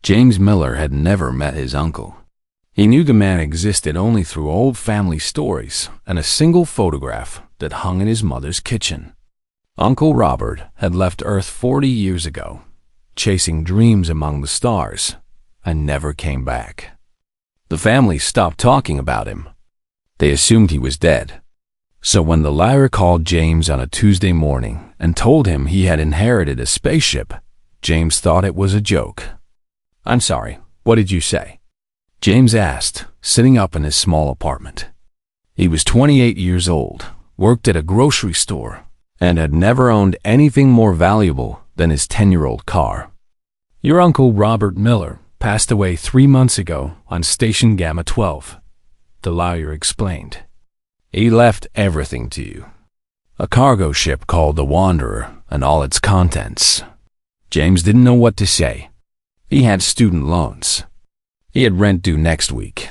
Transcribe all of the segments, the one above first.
James Miller had never met his uncle. He knew the man existed only through old family stories and a single photograph that hung in his mother's kitchen. Uncle Robert had left Earth 40 years ago, chasing dreams among the stars, and never came back. The family stopped talking about him. They assumed he was dead. So when the latter called James on a Tuesday morning and told him he had inherited a spaceship, James thought it was a joke. "I'm sorry, what did you say?" James asked, sitting up in his small apartment. He was 28 years old, worked at a grocery store, and had never owned anything more valuable than his 10-year-old car. "Your uncle Robert Miller passed away 3 months ago on Station Gamma 12, the lawyer explained. "He left everything to you. A cargo ship called the Wanderer and all its contents." James didn't know what to say. He had student loans. He had rent due next week.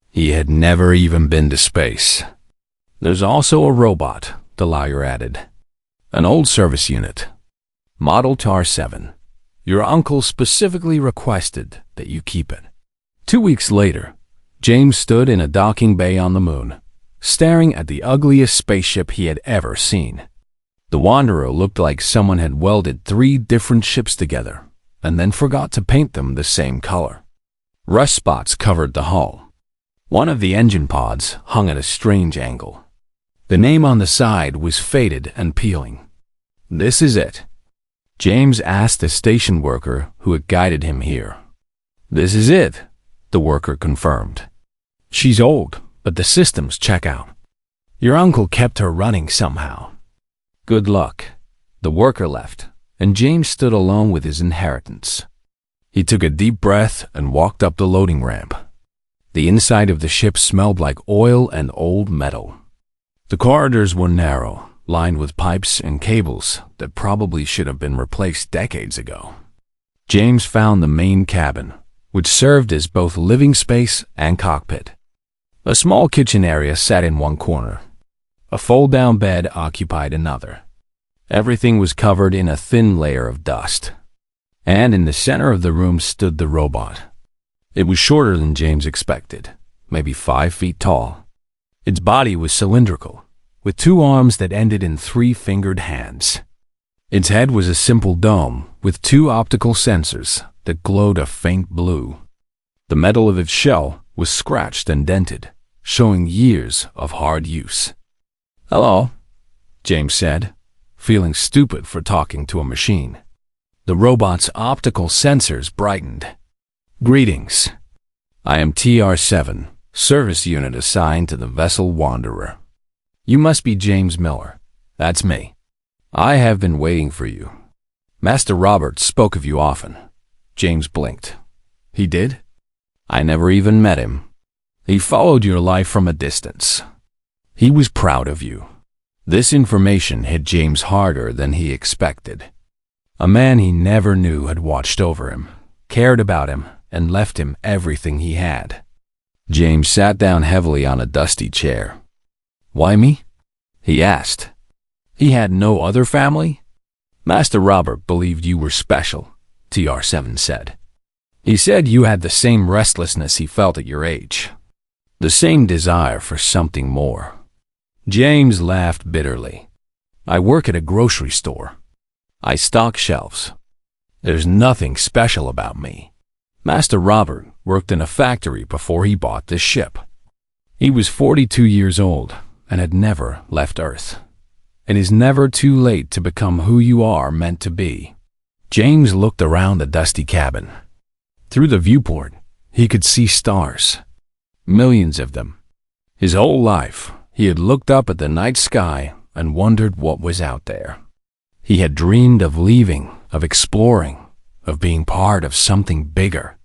He had never even been to space. "There's also a robot," the lawyer added. "An old service unit. Model TAR-7. Your uncle specifically requested that you keep it." 2 weeks later, James stood in a docking bay on the moon, staring at the ugliest spaceship he had ever seen. The Wanderer looked like someone had welded 3 different ships together and then forgot to paint them the same color. Rust spots covered the hull. One of the engine pods hung at a strange angle. The name on the side was faded and peeling. "This is it?" James asked the station worker who had guided him here. "This is it," the worker confirmed. "She's old, but the systems check out. Your uncle kept her running somehow." "Good luck." The worker left, and James stood alone with his inheritance. He took a deep breath and walked up the loading ramp. The inside of the ship smelled like oil and old metal. The corridors were narrow, lined with pipes and cables that probably should have been replaced decades ago. James found the main cabin, which served as both living space and cockpit. A small kitchen area sat in one corner. A fold-down bed occupied another. Everything was covered in a thin layer of dust. And in the center of the room stood the robot. It was shorter than James expected, maybe 5 feet tall. Its body was cylindrical, with 2 arms that ended in 3-fingered hands. Its head was a simple dome with 2 optical sensors that glowed a faint blue. The metal of its shell was scratched and dented, showing years of hard use. "Hello," James said, feeling stupid for talking to a machine. The robot's optical sensors brightened. "Greetings. I am TR-7, service unit assigned to the vessel Wanderer. You must be James Miller. That's me. I have been waiting for you. Master Robert spoke of you often." James blinked. "He did? I never even met him. He followed your life from a distance. He was proud of you." This information hit James harder than he expected. A man he never knew had watched over him, cared about him, and left him everything he had. James sat down heavily on a dusty chair. "Why me?" he asked. He had no other family? "Master Robert believed you were special," TR-7 said. "He said you had the same restlessness he felt at your age, the same desire for something more." James laughed bitterly. "I work at a grocery store. I stock shelves. There's nothing special about me. Master Robert worked in a factory before he bought this ship. He was 42 years old and had never left Earth. It is never too late to become who you are meant to be." James looked around the dusty cabin. Through the viewport, he could see stars. Millions of them. His whole life, he had looked up at the night sky and wondered what was out there. He had dreamed of leaving, of exploring, of being part of something bigger.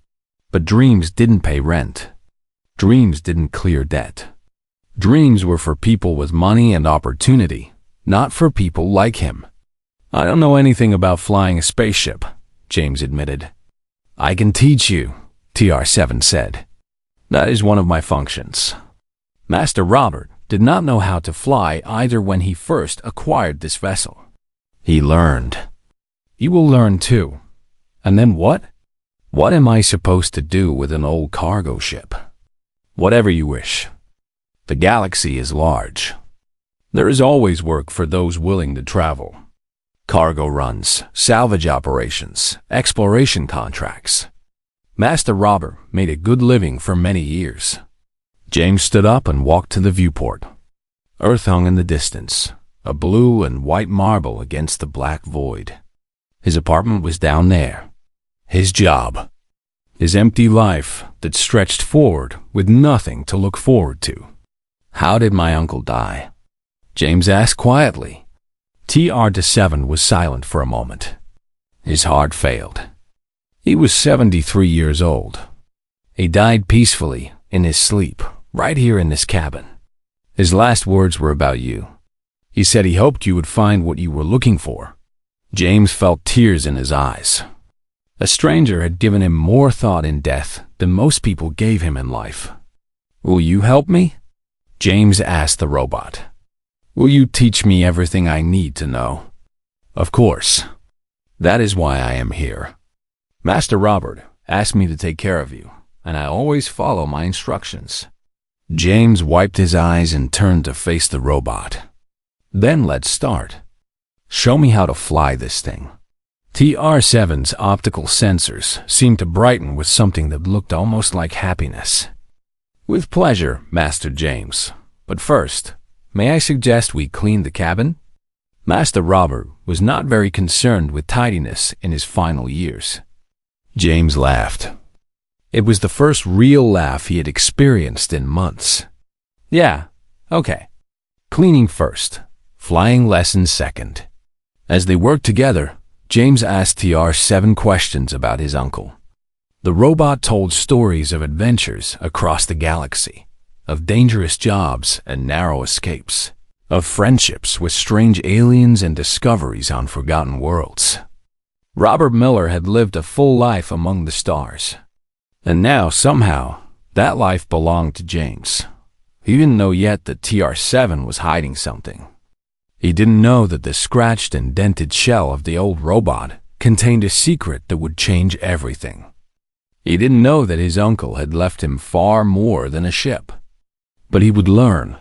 But dreams didn't pay rent. Dreams didn't clear debt. Dreams were for people with money and opportunity, not for people like him. "I don't know anything about flying a spaceship," James admitted. "I can teach you," TR-7 said. "That is one of my functions." Master Robert did not know how to fly either when he first acquired this vessel. He learned. "You will learn too." "And then what?" What am I supposed to do with an old cargo ship? Whatever you wish. The galaxy is large. There is always work for those willing to travel. Cargo runs, salvage operations, exploration contracts. Master Robert made a good living for many years. James stood up and walked to the viewport. Earth hung in the distance, a blue and white marble against the black void. His apartment was down there. His job. His empty life that stretched forward with nothing to look forward to. How did my uncle die? James asked quietly. TR-7 was silent for a moment. His heart failed. He was 73 years old. He died peacefully, in his sleep, right here in this cabin. His last words were about you. He said he hoped you would find what you were looking for. James felt tears in his eyes. A stranger had given him more thought in death than most people gave him in life. Will you help me? James asked the robot. Will you teach me everything I need to know? Of course. That is why I am here. Master Robert asked me to take care of you, and I always follow my instructions. James wiped his eyes and turned to face the robot. Then let's start. Show me how to fly this thing. TR-7's optical sensors seemed to brighten with something that looked almost like happiness. With pleasure, Master James. But first, may I suggest we clean the cabin? Master Robert was not very concerned with tidiness in his final years. James laughed. It was the first real laugh he had experienced in months. Yeah, okay. Cleaning first, flying lessons second. As they worked together, James asked TR-7 questions about his uncle. The robot told stories of adventures across the galaxy, of dangerous jobs and narrow escapes, of friendships with strange aliens and discoveries on forgotten worlds. Robert Miller had lived a full life among the stars. And now, somehow, that life belonged to James. He didn't know yet that TR-7 was hiding something. He didn't know that the scratched and dented shell of the old robot contained a secret that would change everything. He didn't know that his uncle had left him far more than a ship. But he would learn.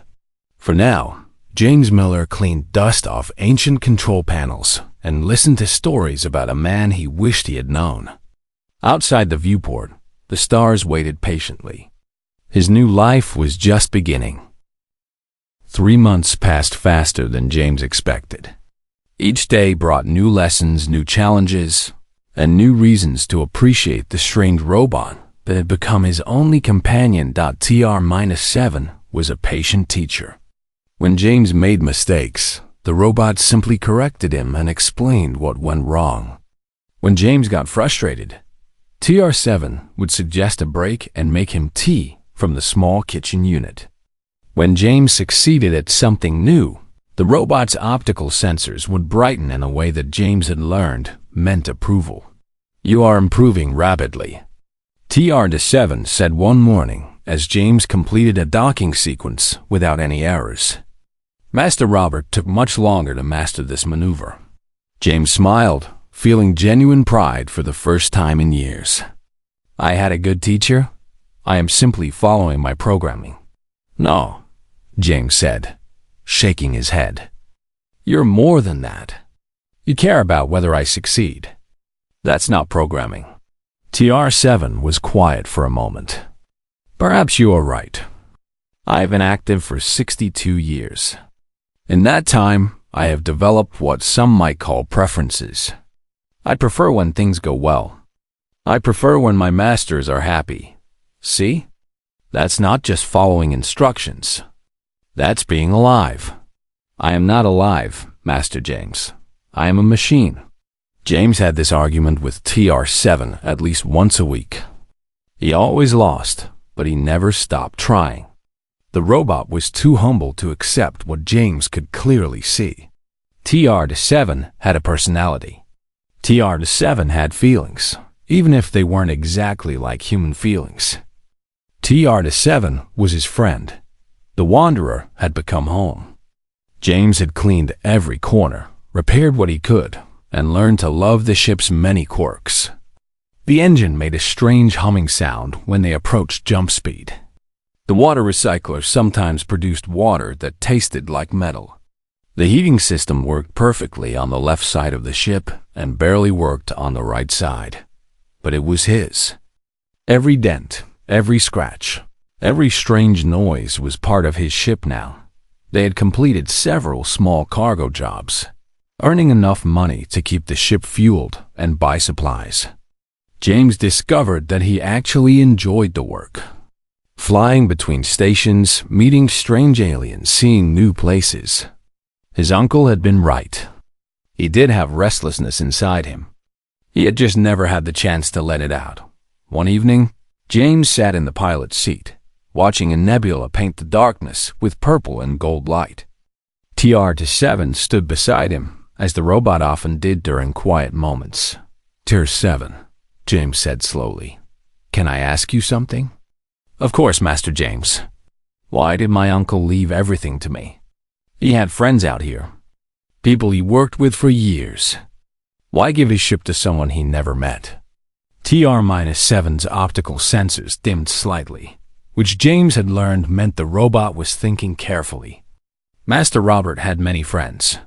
For now, James Miller cleaned dust off ancient control panels and listened to stories about a man he wished he had known. Outside the viewport, the stars waited patiently. His new life was just beginning. 3 months passed faster than James expected. Each day brought new lessons, new challenges, and new reasons to appreciate the strange robot that had become his only companion. TR-7 was a patient teacher. When James made mistakes, the robot simply corrected him and explained what went wrong. When James got frustrated, TR-7 would suggest a break and make him tea from the small kitchen unit. When James succeeded at something new, the robot's optical sensors would brighten in a way that James had learned meant approval. You are improving rapidly, TR-7 said one morning as James completed a docking sequence without any errors. Master Robert took much longer to master this maneuver. James smiled, feeling genuine pride for the first time in years. I had a good teacher. I am simply following my programming. No, James said, shaking his head. You're more than that. You care about whether I succeed. That's not programming. TR-7 was quiet for a moment. Perhaps you are right. I've been active for 62 years. In that time, I have developed what some might call preferences. I prefer when things go well. I prefer when my masters are happy. See? That's not just following instructions. That's being alive. I am not alive, Master James. I am a machine. James had this argument with TR-7 at least once a week. He always lost, but he never stopped trying. The robot was too humble to accept what James could clearly see. TR-7 had a personality. TR-7 had feelings, even if they weren't exactly like human feelings. TR-7 was his friend. The Wanderer had become home. James had cleaned every corner, repaired what he could, and learned to love the ship's many quirks. The engine made a strange humming sound when they approached jump speed. The water recycler sometimes produced water that tasted like metal. The heating system worked perfectly on the left side of the ship and barely worked on the right side. But it was his. Every dent, every scratch, every strange noise was part of his ship now. They had completed several small cargo jobs, earning enough money to keep the ship fueled and buy supplies. James discovered that he actually enjoyed the work. Flying between stations, meeting strange aliens, seeing new places. His uncle had been right. He did have restlessness inside him. He had just never had the chance to let it out. One evening, James sat in the pilot's seat, watching a nebula paint the darkness with purple and gold light. TR-7 stood beside him, as the robot often did during quiet moments. TR-7, James said slowly. Can I ask you something? Of course, Master James. Why did my uncle leave everything to me? He had friends out here, people he worked with for years. Why give his ship to someone he never met? TR-7's optical sensors dimmed slightly, which James had learned meant the robot was thinking carefully. Master Robert had many friends,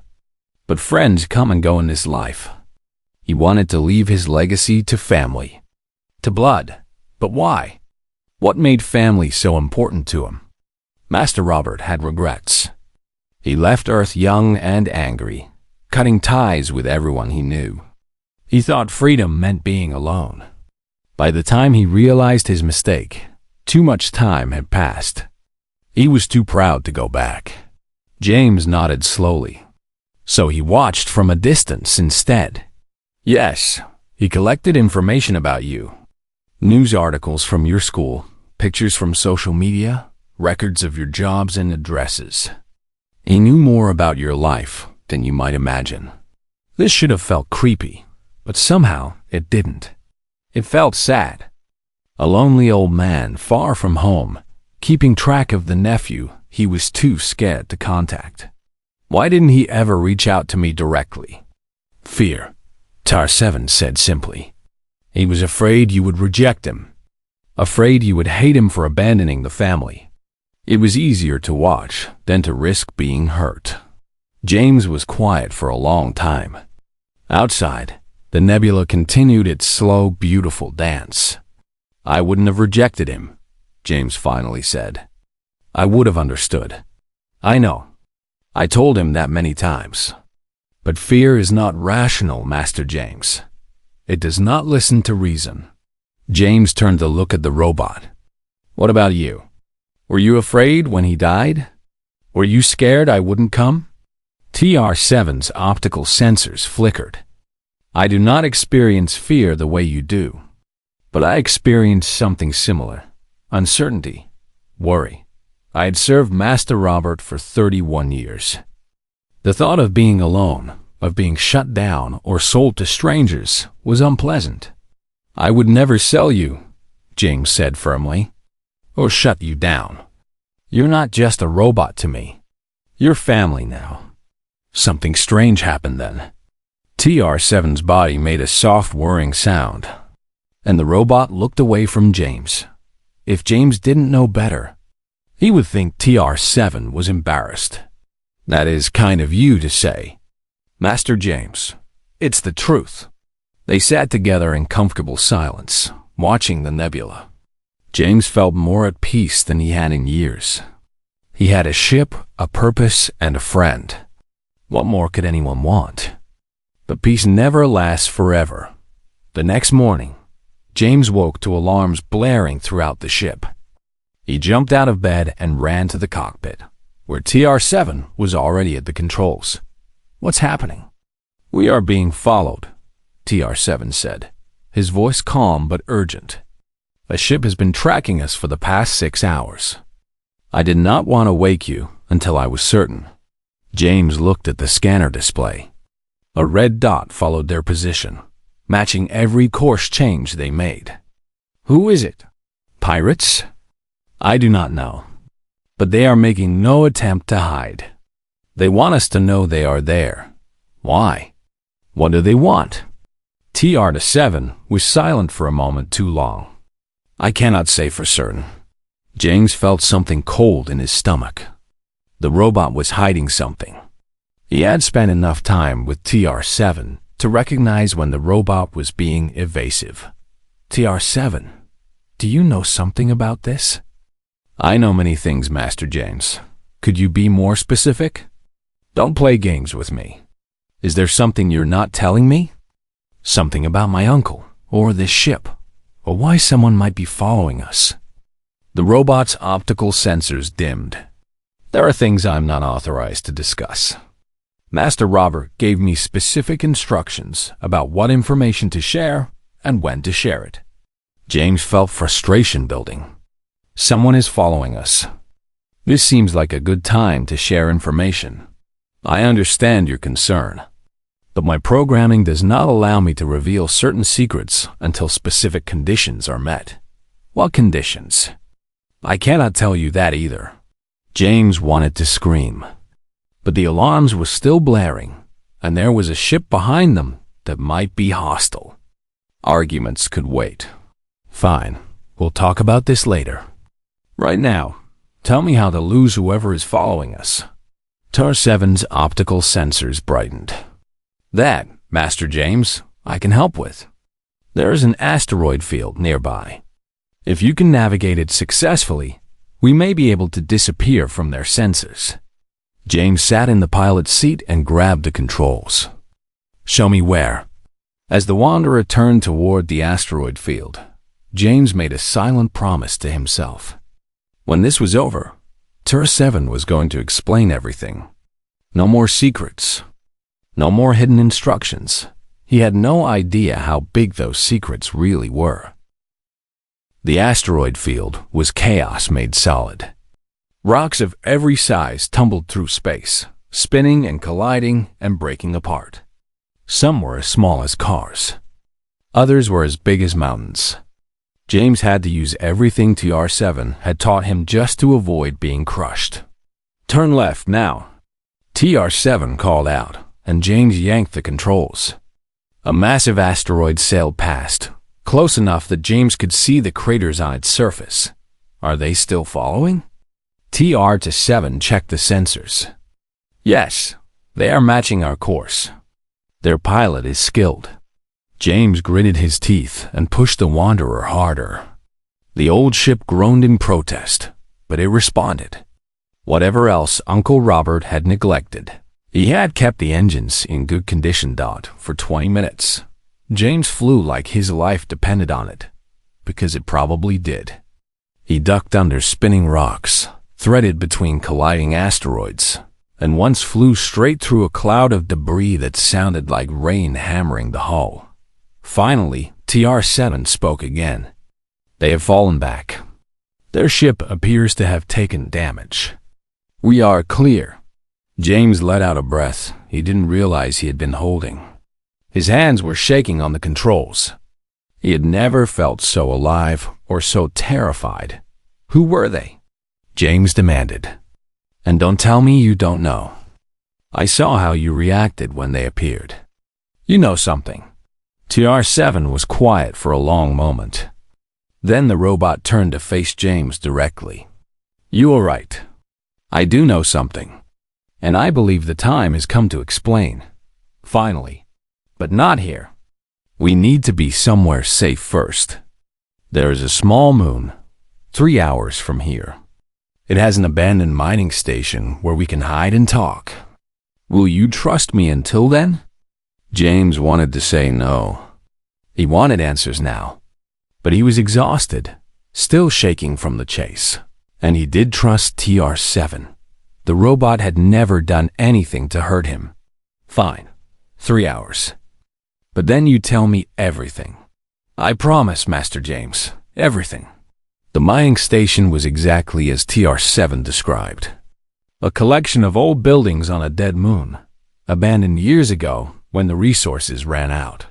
but friends come and go in this life. He wanted to leave his legacy to family, to blood. But why? What made family so important to him? Master Robert had regrets. He left Earth young and angry, cutting ties with everyone he knew. He thought freedom meant being alone. By the time he realized his mistake, too much time had passed. He was too proud to go back. James nodded slowly. So he watched from a distance instead. Yes, he collected information about you. News articles from your school, pictures from social media, records of your jobs and addresses. He knew more about your life than you might imagine. This should have felt creepy, but somehow it didn't. It felt sad. A lonely old man far from home, keeping track of the nephew he was too scared to contact. Why didn't he ever reach out to me directly? Fear, TR-7 said simply. He was afraid you would reject him, afraid you would hate him for abandoning the family. It was easier to watch than to risk being hurt. James was quiet for a long time. Outside, the nebula continued its slow, beautiful dance. I wouldn't have rejected him, James finally said. I would have understood. I know. I told him that many times. But fear is not rational, Master James. It does not listen to reason. James turned to look at the robot. What about you? Were you afraid when he died? Were you scared I wouldn't come? TR-7's optical sensors flickered. I do not experience fear the way you do, but I experienced something similar. Uncertainty, worry. I had served Master Robert for 31 years. The thought of being alone, of being shut down or sold to strangers, was unpleasant. I would never sell you, James said firmly, or shut you down. You're not just a robot to me. You're family now. Something strange happened then. TR-7's body made a soft whirring sound, and the robot looked away from James. If James didn't know better, he would think TR-7 was embarrassed. That is kind of you to say. Master James, it's the truth. They sat together in comfortable silence, watching the nebula. James felt more at peace than he had in years. He had a ship, a purpose, and a friend. What more could anyone want? But peace never lasts forever. The next morning, James woke to alarms blaring throughout the ship. He jumped out of bed and ran to the cockpit, where TR-7 was already at the controls. What's happening? We are being followed, TR-7 said, his voice calm but urgent. A ship has been tracking us for the past 6 hours. I did not want to wake you until I was certain. James looked at the scanner display. A red dot followed their position, matching every course change they made. Who is it? Pirates? I do not know, but they are making no attempt to hide. They want us to know they are there. Why? What do they want? TR-7 was silent for a moment too long. I cannot say for certain. James felt something cold in his stomach. The robot was hiding something. He had spent enough time with TR-7 to recognize when the robot was being evasive. TR-7, do you know something about this? I know many things, Master James. Could you be more specific? Don't play games with me. Is there something you're not telling me? Something about my uncle, or this ship, or why someone might be following us. The robot's optical sensors dimmed. There are things I'm not authorized to discuss. Master Robert gave me specific instructions about what information to share and when to share it. James felt frustration building. Someone is following us. This seems like a good time to share information. I understand your concern, but my programming does not allow me to reveal certain secrets until specific conditions are met. What conditions? I cannot tell you that either. James wanted to scream, but the alarms were still blaring, and there was a ship behind them that might be hostile. Arguments could wait. Fine, we'll talk about this later. Right now, tell me how to lose whoever is following us. TR-7's optical sensors brightened. That, Master James, I can help with. There is an asteroid field nearby. If you can navigate it successfully, we may be able to disappear from their sensors. James sat in the pilot's seat and grabbed the controls. Show me where. As the Wanderer turned toward the asteroid field, James made a silent promise to himself. When this was over, TR-7 was going to explain everything. No more secrets. No more hidden instructions. He had no idea how big those secrets really were. The asteroid field was chaos made solid. Rocks of every size tumbled through space, spinning and colliding and breaking apart. Some were as small as cars. Others were as big as mountains. James had to use everything TR-7 had taught him just to avoid being crushed. Turn left now. TR-7 called out, and James yanked the controls. A massive asteroid sailed past, close enough that James could see the craters on its surface. Are they still following? TR-7 checked the sensors. Yes, they are matching our course. Their pilot is skilled. James gritted his teeth and pushed the Wanderer harder. The old ship groaned in protest, but it responded. Whatever else Uncle Robert had neglected, he had kept the engines in good condition for 20 minutes. James flew like his life depended on it, because it probably did. He ducked under spinning rocks, threaded between colliding asteroids, and once flew straight through a cloud of debris that sounded like rain hammering the hull. Finally, TR-7 spoke again. They have fallen back. Their ship appears to have taken damage. We are clear. James let out a breath he didn't realize he had been holding. His hands were shaking on the controls. He had never felt so alive or so terrified. Who were they? James demanded. And don't tell me you don't know. I saw how you reacted when they appeared. You know something. TR-7 was quiet for a long moment. Then the robot turned to face James directly. You are right. I do know something. And I believe the time has come to explain. Finally. But not here. We need to be somewhere safe first. There is a small moon, 3 hours from here. It has an abandoned mining station where we can hide and talk. Will you trust me until then? James wanted to say no. He wanted answers now. But he was exhausted, still shaking from the chase. And he did trust TR-7. The robot had never done anything to hurt him. Fine. 3 hours. But then you tell me everything. I promise, Master James. Everything. The mining station was exactly as TR-7 described. A collection of old buildings on a dead moon, abandoned years ago when the resources ran out.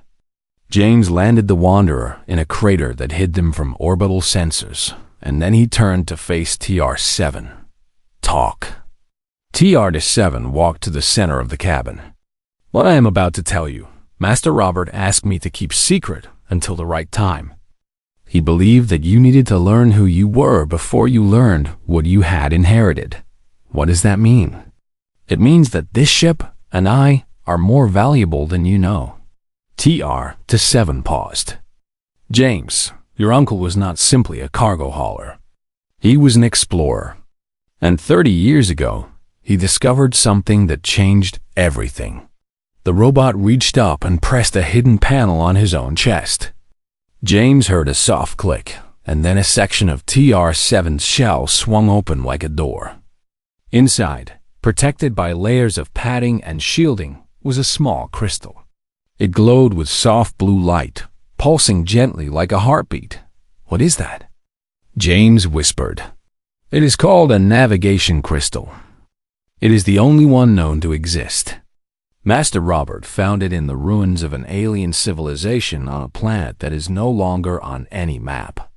James landed the Wanderer in a crater that hid them from orbital sensors, and then he turned to face TR-7. Talk. TR-7 walked to the center of the cabin. What I am about to tell you, Master Robert asked me to keep secret until the right time. He believed that you needed to learn who you were before you learned what you had inherited. What does that mean? It means that this ship and I are more valuable than you know. TR-7 paused. James, your uncle was not simply a cargo hauler. He was an explorer. And 30 years ago, he discovered something that changed everything. The robot reached up and pressed a hidden panel on his own chest. James heard a soft click, and then a section of TR-7's shell swung open like a door. Inside, protected by layers of padding and shielding, was a small crystal. It glowed with soft blue light, pulsing gently like a heartbeat. What is that? James whispered. It is called a navigation crystal. It is the only one known to exist. Master Robert found it in the ruins of an alien civilization on a planet that is no longer on any map.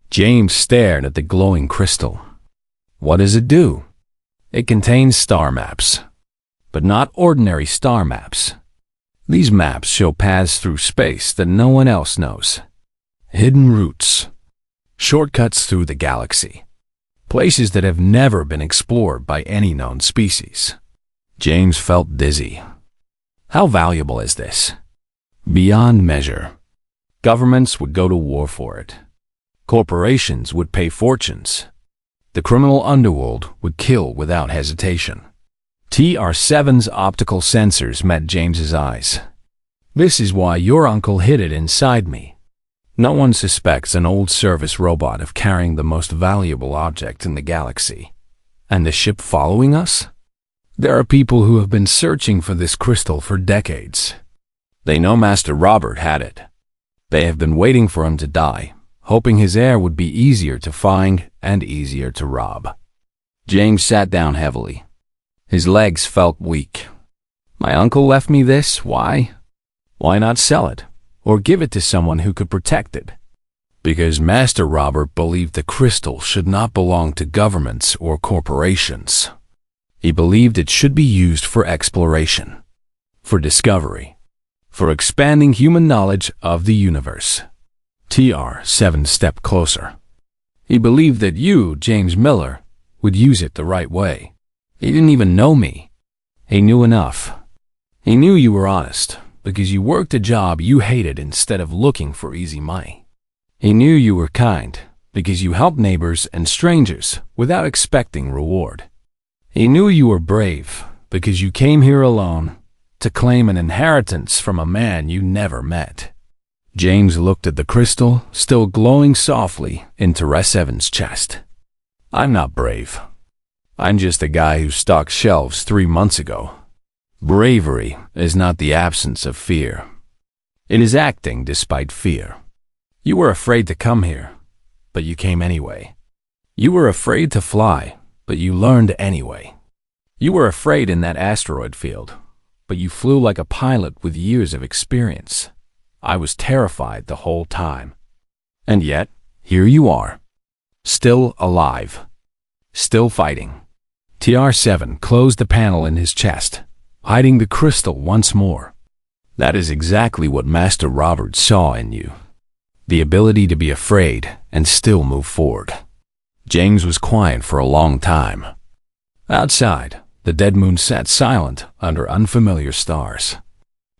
James stared at the glowing crystal. What does it do? It contains star maps, but not ordinary star maps. These maps show paths through space that no one else knows. Hidden routes, shortcuts through the galaxy, places that have never been explored by any known species. James felt dizzy. How valuable is this? Beyond measure. Governments would go to war for it. Corporations would pay fortunes. The criminal underworld would kill without hesitation. TR-7's optical sensors met James's eyes. This is why your uncle hid it inside me. No one suspects an old service robot of carrying the most valuable object in the galaxy. And the ship following us? There are people who have been searching for this crystal for decades. They know Master Robert had it. They have been waiting for him to die, hoping his heir would be easier to find and easier to rob. James sat down heavily. His legs felt weak. My uncle left me this, why? Why not sell it, or give it to someone who could protect it? Because Master Robert believed the crystal should not belong to governments or corporations. He believed it should be used for exploration, for discovery, for expanding human knowledge of the universe. TR-7 stepped closer. He believed that you, James Miller, would use it the right way. He didn't even know me. He knew enough. He knew you were honest because you worked a job you hated instead of looking for easy money. He knew you were kind because you helped neighbors and strangers without expecting reward. He knew you were brave because you came here alone to claim an inheritance from a man you never met. James looked at the crystal, still glowing softly, into TR-7's chest. I'm not brave. I'm just a guy who stocked shelves 3 months ago. Bravery is not the absence of fear. It is acting despite fear. You were afraid to come here, but you came anyway. You were afraid to fly, but you learned anyway. You were afraid in that asteroid field, but you flew like a pilot with years of experience. I was terrified the whole time. And yet, here you are. Still alive. Still fighting. TR-7 closed the panel in his chest, hiding the crystal once more. That is exactly what Master Robert saw in you. The ability to be afraid and still move forward. James was quiet for a long time. Outside, the dead moon sat silent under unfamiliar stars.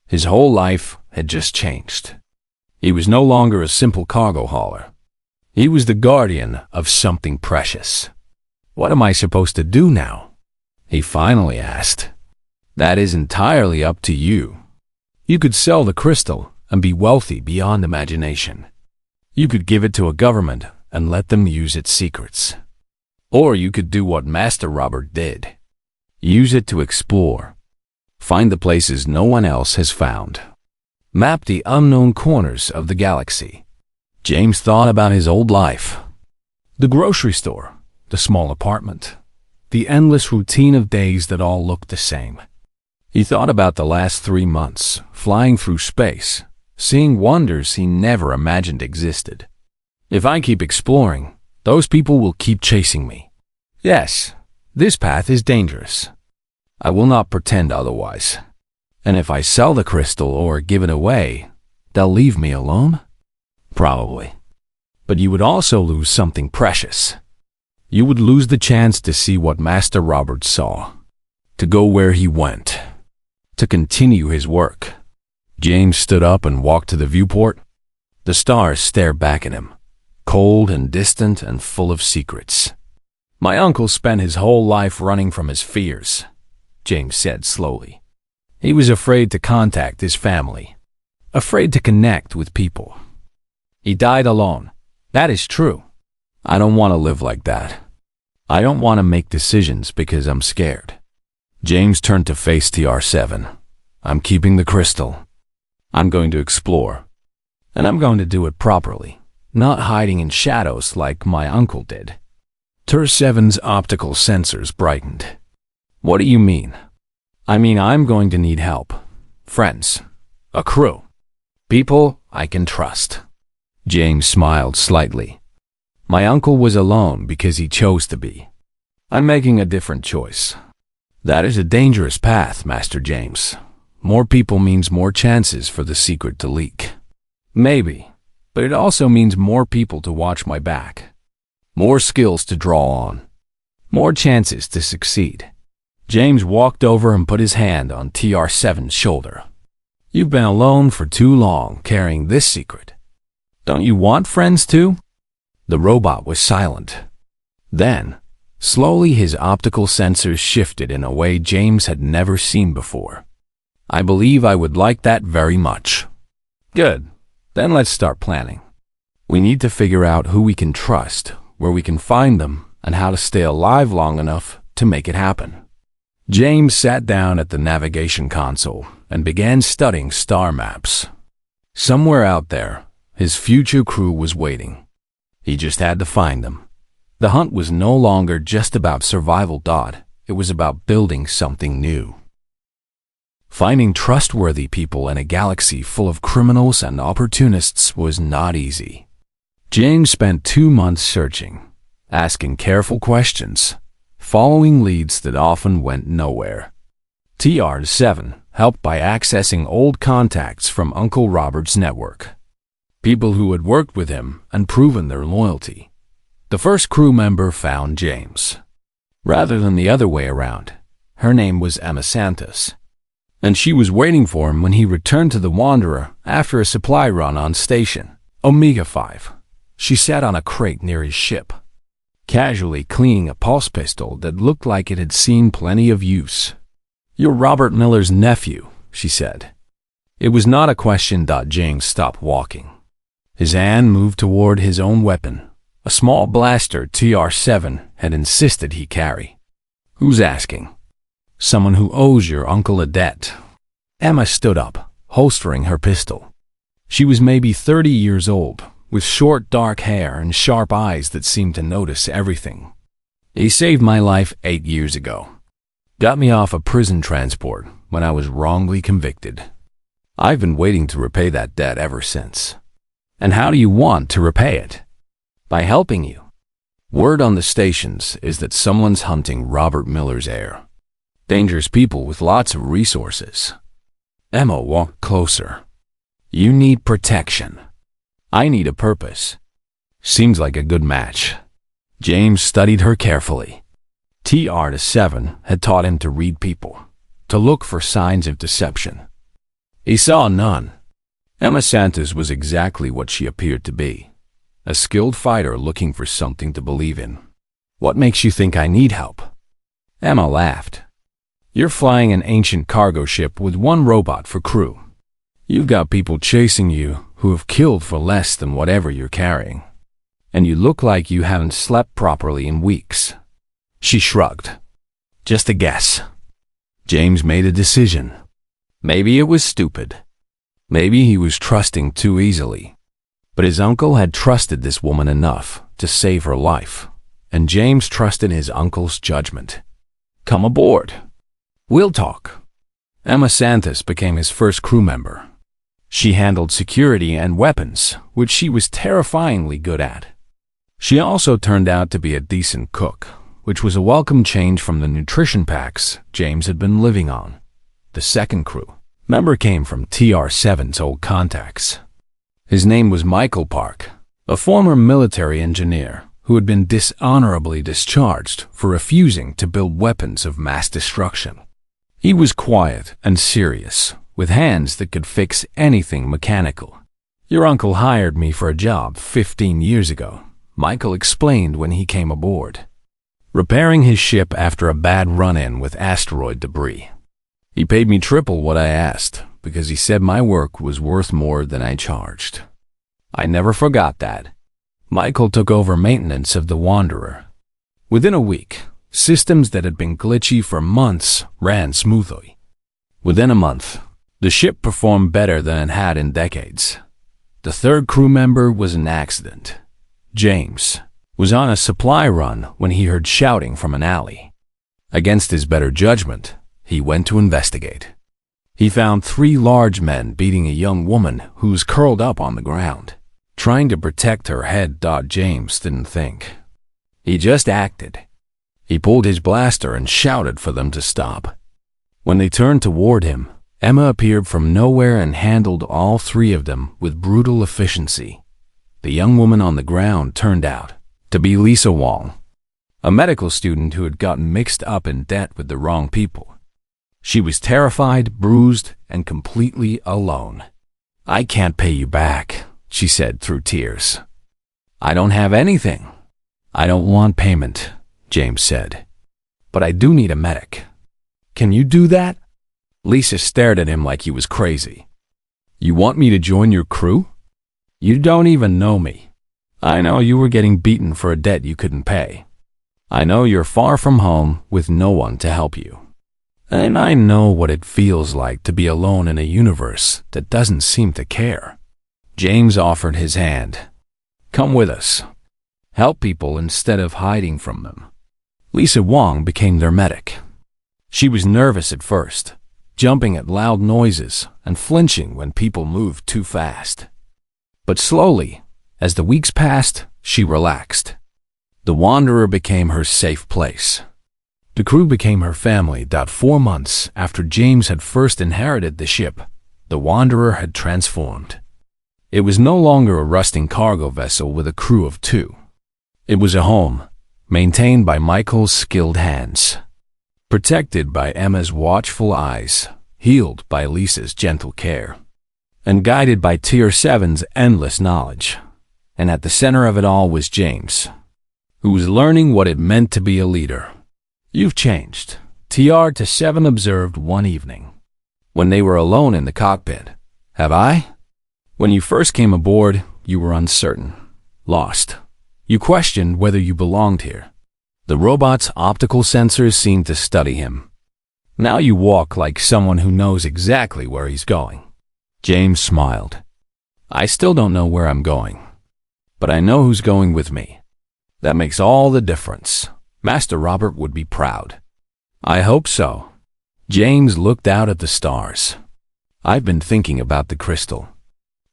His whole life had just changed. He was no longer a simple cargo hauler. He was the guardian of something precious. What am I supposed to do now? He finally asked. That is entirely up to you. You could sell the crystal and be wealthy beyond imagination. You could give it to a government and let them use its secrets. Or you could do what Master Robert did. Use it to explore. Find the places no one else has found. Map the unknown corners of the galaxy. James thought about his old life. The grocery store, the small apartment, the endless routine of days that all looked the same. He thought about the last 3 months, flying through space, seeing wonders he never imagined existed. If I keep exploring, those people will keep chasing me. Yes, this path is dangerous. I will not pretend otherwise. And if I sell the crystal or give it away, they'll leave me alone? Probably. But you would also lose something precious. You would lose the chance to see what Master Robert saw, to go where he went, to continue his work. James stood up and walked to the viewport. The stars stared back at him, cold and distant and full of secrets. My uncle spent his whole life running from his fears, James said slowly. He was afraid to contact his family, afraid to connect with people. He died alone. That is true. I don't want to live like that. I don't want to make decisions because I'm scared. James turned to face TR7. I'm keeping the crystal. I'm going to explore. And I'm going to do it properly, not hiding in shadows like my uncle did. TR7's optical sensors brightened. What do you mean? I mean, I'm going to need help. Friends. A crew. People I can trust. James smiled slightly. My uncle was alone because he chose to be. I'm making a different choice. That is a dangerous path, Master James. More people means more chances for the secret to leak. Maybe, but it also means more people to watch my back. More skills to draw on. More chances to succeed. James walked over and put his hand on TR7's shoulder. You've been alone for too long carrying this secret. Don't you want friends too? The robot was silent. Then, slowly his optical sensors shifted in a way James had never seen before. I believe I would like that very much. Good. Then let's start planning. We need to figure out who we can trust, where we can find them, and how to stay alive long enough to make it happen. James sat down at the navigation console and began studying star maps. Somewhere out there, his future crew was waiting. He just had to find them. The hunt was no longer just about survival. It was about building something new. Finding trustworthy people in a galaxy full of criminals and opportunists was not easy. James spent 2 months searching, asking careful questions, following leads that often went nowhere. TR7 helped by accessing old contacts from Uncle Robert's network. People who had worked with him and proven their loyalty. The first crew member found James. Rather than the other way around, her name was Emma Santos. And she was waiting for him when he returned to the Wanderer after a supply run on Station Omega 5. She sat on a crate near his ship, casually cleaning a pulse pistol that looked like it had seen plenty of use. You're Robert Miller's nephew, she said. It was not a question. James stopped walking. His hand moved toward his own weapon, a small blaster TR7 had insisted he carry. Who's asking? Someone who owes your uncle a debt. Emma stood up, holstering her pistol. She was maybe 30 years old, with short dark hair and sharp eyes that seemed to notice everything. He saved my life 8 years ago. Got me off a prison transport when I was wrongly convicted. I've been waiting to repay that debt ever since. And how do you want to repay it? By helping you. Word on the stations is that someone's hunting Robert Miller's heir. Dangerous people with lots of resources. Emma walked closer. You need protection. I need a purpose. Seems like a good match. James studied her carefully. TR7 had taught him to read people, to look for signs of deception. He saw none. Emma Santos was exactly what she appeared to be, a skilled fighter looking for something to believe in. What makes you think I need help? Emma laughed. You're flying an ancient cargo ship with one robot for crew. You've got people chasing you who have killed for less than whatever you're carrying. And you look like you haven't slept properly in weeks. She shrugged. Just a guess. James made a decision. Maybe it was stupid. Maybe he was trusting too easily. But his uncle had trusted this woman enough to save her life, and James trusted his uncle's judgment. Come aboard. We'll talk. Emma Santos became his first crew member. She handled security and weapons, which she was terrifyingly good at. She also turned out to be a decent cook, which was a welcome change from the nutrition packs James had been living on. The second crew, Member came from TR7's old contacts. His name was Michael Park, a former military engineer who had been dishonorably discharged for refusing to build weapons of mass destruction. He was quiet and serious, with hands that could fix anything mechanical. "Your uncle hired me for a job 15 years ago," Michael explained when he came aboard. "Repairing his ship after a bad run-in with asteroid debris. He paid me triple what I asked because he said my work was worth more than I charged. I never forgot that." Michael took over maintenance of the Wanderer. Within a week, systems that had been glitchy for months ran smoothly. Within a month, the ship performed better than it had in decades. The third crew member was an accident. James was on a supply run when he heard shouting from an alley. Against his better judgment, he went to investigate. He found 3 large men beating a young woman who was curled up on the ground, trying to protect her head. James didn't think. He just acted. He pulled his blaster and shouted for them to stop. When they turned toward him, Emma appeared from nowhere and handled all 3 of them with brutal efficiency. The young woman on the ground turned out to be Lisa Wong, a medical student who had gotten mixed up in debt with the wrong people. She was terrified, bruised, and completely alone. "I can't pay you back," she said through tears. "I don't have anything." "I don't want payment," James said. "But I do need a medic. Can you do that?" Lisa stared at him like he was crazy. "You want me to join your crew? You don't even know me. I know you were getting beaten for a debt you couldn't pay. I know you're far from home with no one to help you. And I know what it feels like to be alone in a universe that doesn't seem to care." James offered his hand. "Come with us. Help people instead of hiding from them." Lisa Wong became their medic. She was nervous at first, jumping at loud noises and flinching when people moved too fast. But slowly, as the weeks passed, she relaxed. The Wanderer became her safe place. The crew became her family. 4 months after James had first inherited the ship, the Wanderer had transformed. It was no longer a rusting cargo vessel with a crew of 2. It was a home, maintained by Michael's skilled hands, protected by Emma's watchful eyes, healed by Lisa's gentle care, and guided by Tier 7's endless knowledge. And at the center of it all was James, who was learning what it meant to be a leader. "You've changed," TR-7 observed one evening, when they were alone in the cockpit. "Have I? When you first came aboard, you were uncertain, lost. You questioned whether you belonged here. The robot's optical sensors seemed to study him. Now you walk like someone who knows exactly where he's going." James smiled. "I still don't know where I'm going, but I know who's going with me. That makes all the difference. Master Robert would be proud." "I hope so." James looked out at the stars. "I've been thinking about the crystal.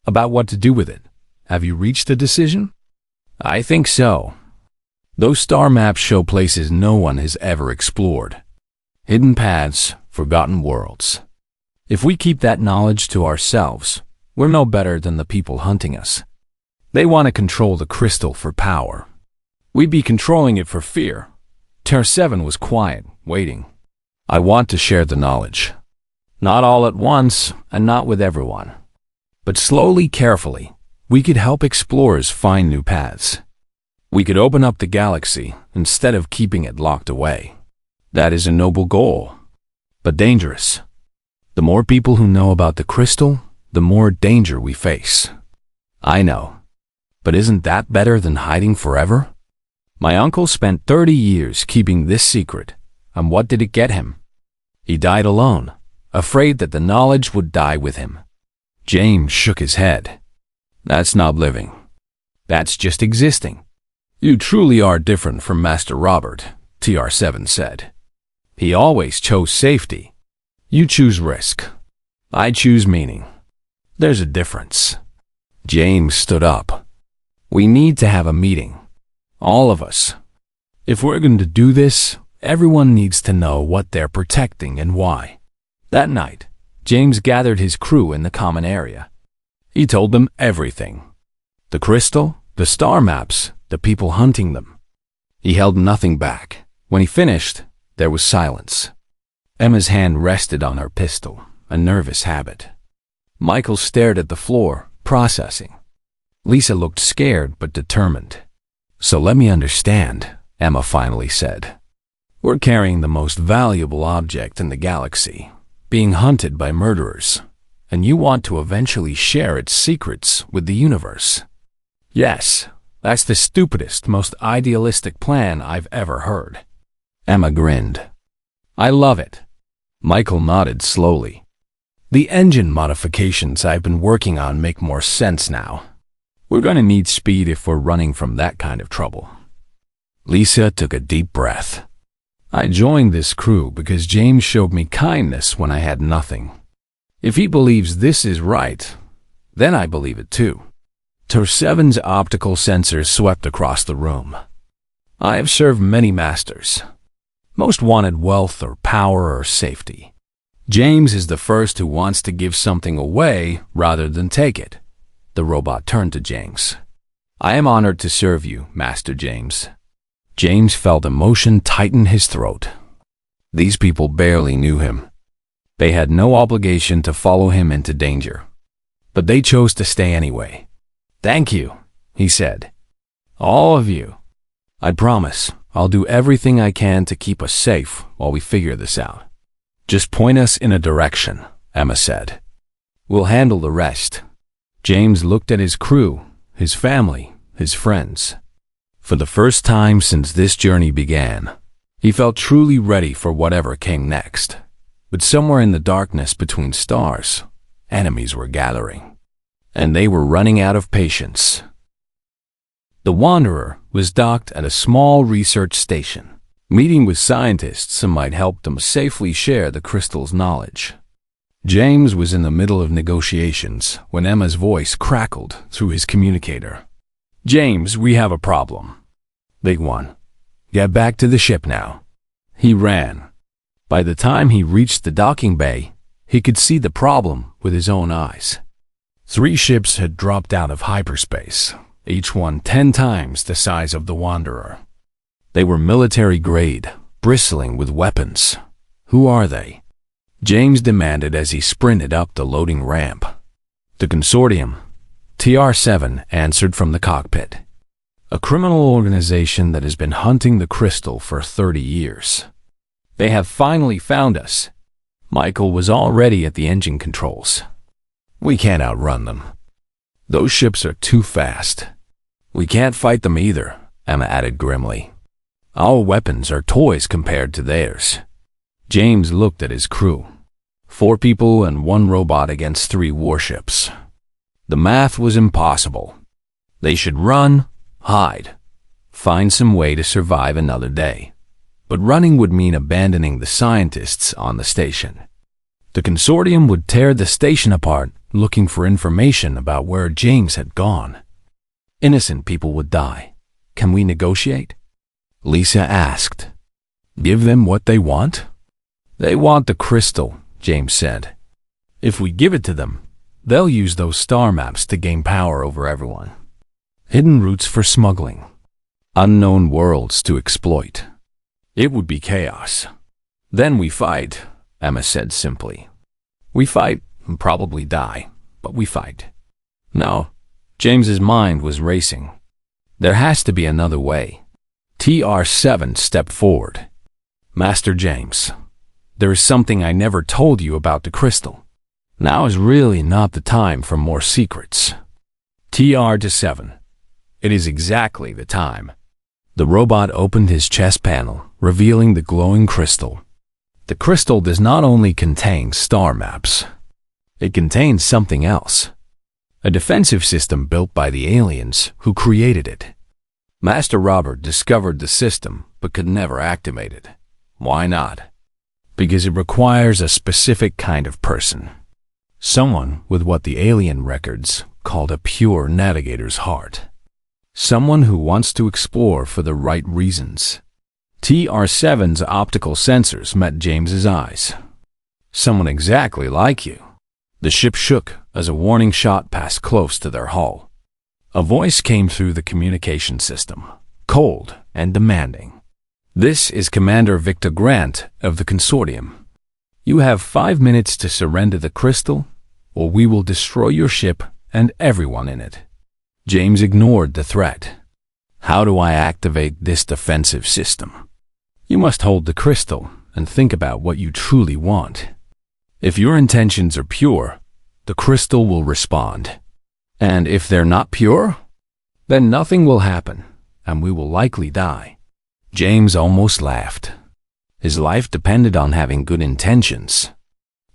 About what to do with it. Have you reached a decision?" "I think so. Those star maps show places no one has ever explored. Hidden paths, forgotten worlds. If we keep that knowledge to ourselves, we're no better than the people hunting us. They want to control the crystal for power. We'd be controlling it for fear." TR-7 was quiet, waiting. "I want to share the knowledge. Not all at once, and not with everyone. But slowly, carefully, we could help explorers find new paths. We could open up the galaxy instead of keeping it locked away. That is a noble goal, but dangerous. The more people who know about the crystal, the more danger we face." "I know. But isn't that better than hiding forever? My uncle spent 30 years keeping this secret, and what did it get him? He died alone, afraid that the knowledge would die with him." James shook his head. "That's not living. That's just existing. You truly are different from Master Robert," TR-7 said. "He always chose safety. You choose risk. I choose meaning. There's a difference." James stood up. "We need to have a meeting. All of us. If we're going to do this, everyone needs to know what they're protecting and why." That night, James gathered his crew in the common area. He told them everything. The crystal, the star maps, the people hunting them. He held nothing back. When he finished, there was silence. Emma's hand rested on her pistol, a nervous habit. Michael stared at the floor, processing. Lisa looked scared but determined. "So let me understand," Emma finally said. "We're carrying the most valuable object in the galaxy, being hunted by murderers, and you want to eventually share its secrets with the universe." "Yes, that's the stupidest, most idealistic plan I've ever heard." Emma grinned. "I love it." Michael nodded slowly. "The engine modifications I've been working on make more sense now. We're going to need speed if we're running from that kind of trouble." Lisa took a deep breath. "I joined this crew because James showed me kindness when I had nothing. If he believes this is right, then I believe it too." Ter-7's optical sensors swept across the room. "I have served many masters. Most wanted wealth or power or safety. James is the first who wants to give something away rather than take it." The robot turned to James. "I am honored to serve you, Master James." James felt emotion tighten his throat. These people barely knew him. They had no obligation to follow him into danger. But they chose to stay anyway. "Thank you," he said. "All of you. I promise I'll do everything I can to keep us safe while we figure this out." "Just point us in a direction," Emma said. "We'll handle the rest." James looked at his crew, his family, his friends. For the first time since this journey began, he felt truly ready for whatever came next. But somewhere in the darkness between stars, enemies were gathering, and they were running out of patience. The Wanderer was docked at a small research station, meeting with scientists who might help them safely share the crystal's knowledge. James was in the middle of negotiations when Emma's voice crackled through his communicator. "James, we have a problem." "Big one. Get back to the ship now." He ran. By the time he reached the docking bay, he could see the problem with his own eyes. 3 ships had dropped out of hyperspace, each one 10 times the size of the Wanderer. They were military grade, bristling with weapons. "Who are they?" James demanded as he sprinted up the loading ramp. "The Consortium," TR-7 answered from the cockpit. "A criminal organization that has been hunting the crystal for 30 years. They have finally found us." Michael was already at the engine controls. "We can't outrun them. Those ships are too fast." "We can't fight them either," Emma added grimly. "Our weapons are toys compared to theirs." James looked at his crew. 4 people and 1 robot against 3 warships. The math was impossible. They should run, hide, find some way to survive another day. But running would mean abandoning the scientists on the station. The Consortium would tear the station apart, looking for information about where James had gone. Innocent people would die. "Can we negotiate?" Lisa asked. "Give them what they want?" "They want the crystal," James said. "If we give it to them, they'll use those star maps to gain power over everyone. Hidden routes for smuggling. Unknown worlds to exploit. It would be chaos. Then we fight," Emma said simply. "We fight and probably die, but we fight." No, James's mind was racing. There has to be another way. TR-7 stepped forward. "Master James, there is something I never told you about the crystal. Now is really not the time for more secrets." TR-7. "It is exactly the time." The robot opened his chest panel, revealing the glowing crystal. The crystal does not only contain star maps. It contains something else. A defensive system built by the aliens who created it. Master Robert discovered the system but could never activate it. Why not? Because it requires a specific kind of person. Someone with what the alien records called a pure navigator's heart. Someone who wants to explore for the right reasons. TR-7's optical sensors met James's eyes. Someone exactly like you. The ship shook as a warning shot passed close to their hull. A voice came through the communication system, cold and demanding. This is Commander Victor Grant of the Consortium. You have 5 minutes to surrender the crystal, or we will destroy your ship and everyone in it. James ignored the threat. How do I activate this defensive system? You must hold the crystal and think about what you truly want. If your intentions are pure, the crystal will respond. And if they're not pure, then nothing will happen, and we will likely die. James almost laughed. His life depended on having good intentions.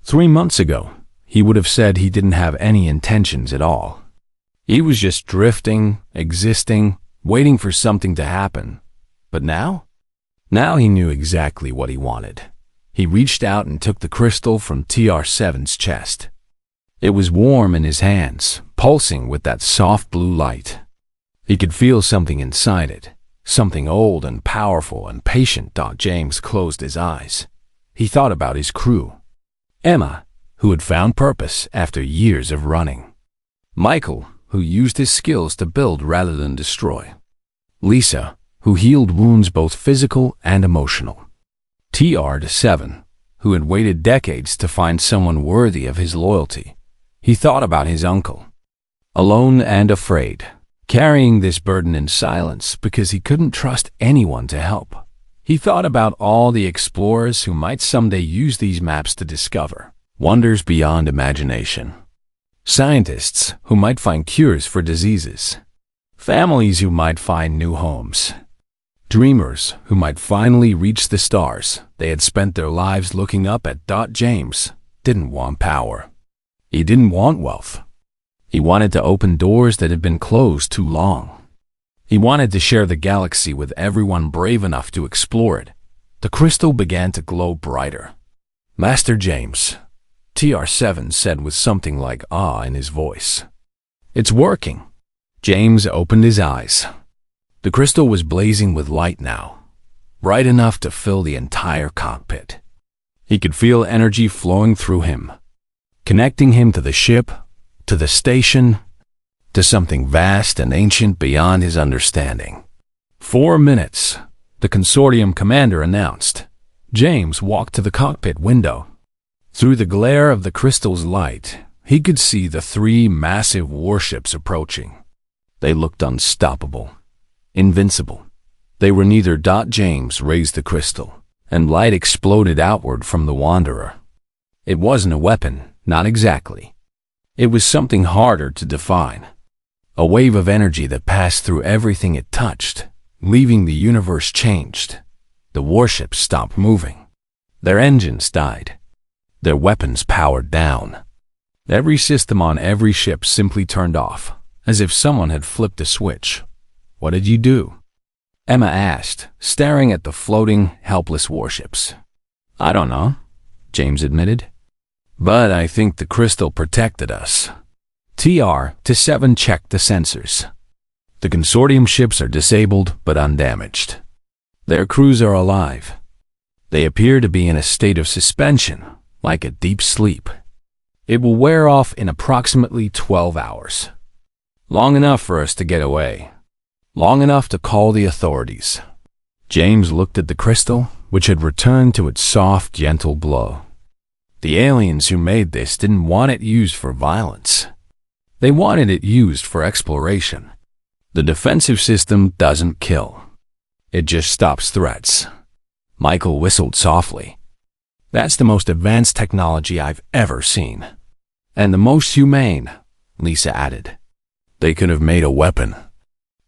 3 months ago, he would have said he didn't have any intentions at all. He was just drifting, existing, waiting for something to happen. But now? Now he knew exactly what he wanted. He reached out and took the crystal from TR-7's chest. It was warm in his hands, pulsing with that soft blue light. He could feel something inside it, something old and powerful and patient. James closed his eyes. He thought about his crew. Emma, who had found purpose after years of running. Michael, who used his skills to build rather than destroy. Lisa, who healed wounds both physical and emotional. TR-7, who had waited decades to find someone worthy of his loyalty. He thought about his uncle. Alone and afraid, carrying this burden in silence because he couldn't trust anyone to help. He thought about all the explorers who might someday use these maps to discover wonders beyond imagination. Scientists who might find cures for diseases. Families who might find new homes. Dreamers who might finally reach the stars they had spent their lives looking up at. James didn't want power. He didn't want wealth. He wanted to open doors that had been closed too long. He wanted to share the galaxy with everyone brave enough to explore it. The crystal began to glow brighter. Master James, TR-7 said with something like awe in his voice. It's working. James opened his eyes. The crystal was blazing with light now, bright enough to fill the entire cockpit. He could feel energy flowing through him, connecting him to the ship, to the station, to something vast and ancient beyond his understanding. 4 minutes, the Consortium commander announced. James walked to the cockpit window. Through the glare of the crystal's light, he could see the 3 massive warships approaching. They looked unstoppable. Invincible. They were neither. James raised the crystal, and light exploded outward from the Wanderer. It wasn't a weapon, not exactly. It was something harder to define. A wave of energy that passed through everything it touched, leaving the universe changed. The warships stopped moving. Their engines died. Their weapons powered down. Every system on every ship simply turned off, as if someone had flipped a switch. What did you do? Emma asked, staring at the floating, helpless warships. I don't know, James admitted. But I think the crystal protected us. TR-7 checked the sensors. The Consortium ships are disabled but undamaged. Their crews are alive. They appear to be in a state of suspension, like a deep sleep. It will wear off in approximately 12 hours. Long enough for us to get away. Long enough to call the authorities. James looked at the crystal, which had returned to its soft, gentle glow. The aliens who made this didn't want it used for violence. They wanted it used for exploration. The defensive system doesn't kill. It just stops threats. Michael whistled softly. That's the most advanced technology I've ever seen. And the most humane, Lisa added. They could have made a weapon.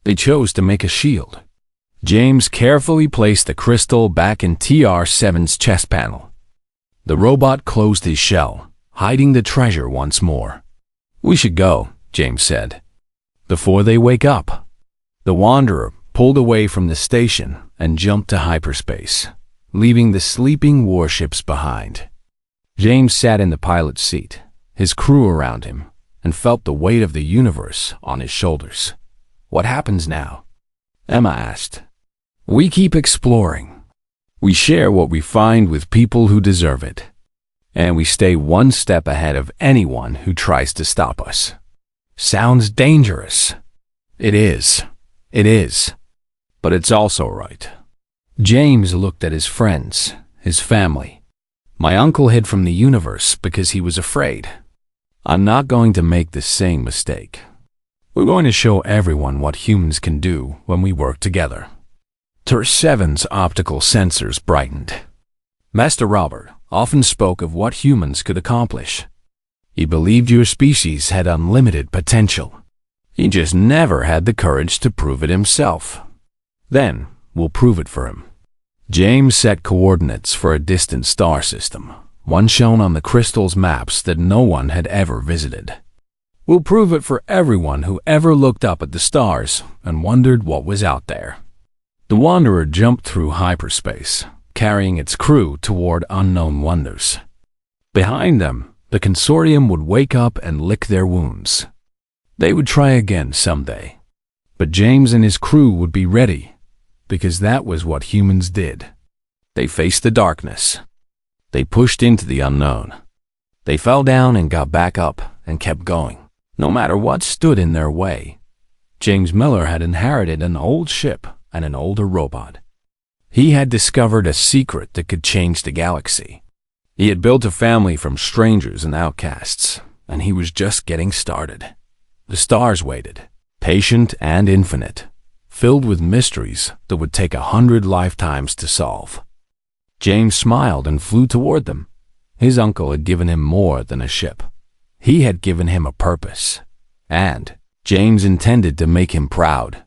They chose to make a shield. James carefully placed the crystal back in TR-7's chest panel. The robot closed his shell, hiding the treasure once more. We should go, James said. Before they wake up. The Wanderer pulled away from the station and jumped to hyperspace, leaving the sleeping warships behind. James sat in the pilot's seat, his crew around him, and felt the weight of the universe on his shoulders. What happens now? Emma asked. We keep exploring. We share what we find with people who deserve it. and we stay one step ahead of anyone who tries to stop us. Sounds dangerous. It is. It is. But it's also right. James looked at his friends, his family. My uncle hid from the universe because he was afraid. I'm not going to make the same mistake. We're going to show everyone what humans can do when we work together. Ter-7's optical sensors brightened. Master Robert often spoke of what humans could accomplish. He believed your species had unlimited potential. He just never had the courage to prove it himself. Then, we'll prove it for him. James set coordinates for a distant star system, one shown on the crystal's maps that no one had ever visited. We'll prove it for everyone who ever looked up at the stars and wondered what was out there. The Wanderer jumped through hyperspace, carrying its crew toward unknown wonders. Behind them, the consortium would wake up and lick their wounds. They would try again someday. But James and his crew would be ready, because that was what humans did. They faced the darkness. They pushed into the unknown. They fell down and got back up and kept going, no matter what stood in their way. James Miller had inherited an old ship and an older robot. He had discovered a secret that could change the galaxy. He had built a family from strangers and outcasts, and he was just getting started. The stars waited, patient and infinite, filled with mysteries that would take 100 lifetimes to solve. James smiled and flew toward them. His uncle had given him more than a ship. He had given him a purpose, and James intended to make him proud.